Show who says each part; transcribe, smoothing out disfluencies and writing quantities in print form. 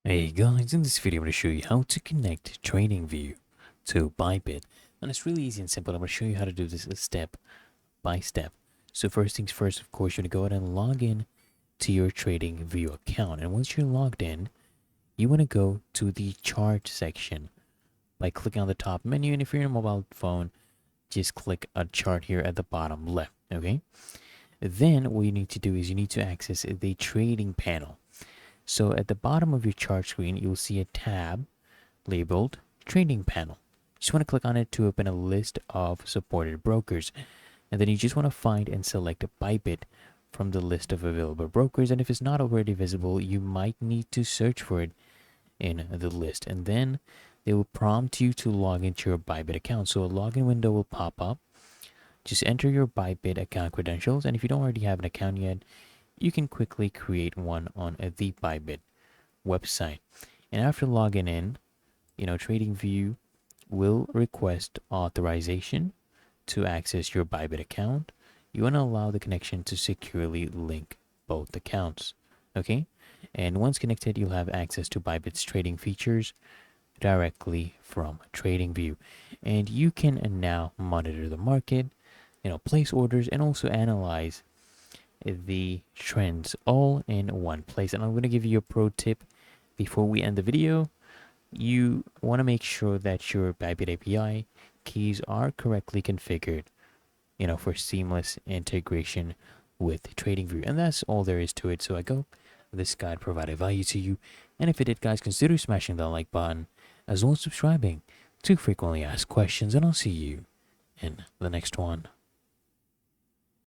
Speaker 1: Hey guys, in this video I'm going to show you how to connect Tradingview to Bybit. And it's really easy and simple. I'm going to show you how to do this step by step. So first things first, of course, you're going to go ahead and log in to your Tradingview account. And once you're logged in, you want to go to the chart section by clicking on the top menu. And if you're in a mobile phone, just click a chart here at the bottom left, okay? Then what you need to do is you need to access the trading panel. So at the bottom of your chart screen, you'll see a tab labeled Trading Panel. You just want to click on it to open a list of supported brokers. And then you just want to find and select Bybit from the list of available brokers. And if it's not already visible, you might need to search for it in the list. And then they will prompt you to log into your Bybit account. So a login window will pop up. Just enter your Bybit account credentials. And if you don't already have an account yet, you can quickly create one on the Bybit website. And after logging in, TradingView will request authorization to access your Bybit account. You want to allow the connection to securely link both accounts. Okay? And once connected, you'll have access to Bybit's trading features directly from TradingView. And you can now monitor the market, place orders, and also analyze the trends all in one place. And I'm going to give you a pro tip before we end the video. You want to make sure that your Bybit API keys are correctly configured, for seamless integration with TradingView. And that's all there is to it. So I hope this guide provided value to you. And if it did, guys, consider smashing that like button as well as subscribing to frequently asked questions. And I'll see you in the next one.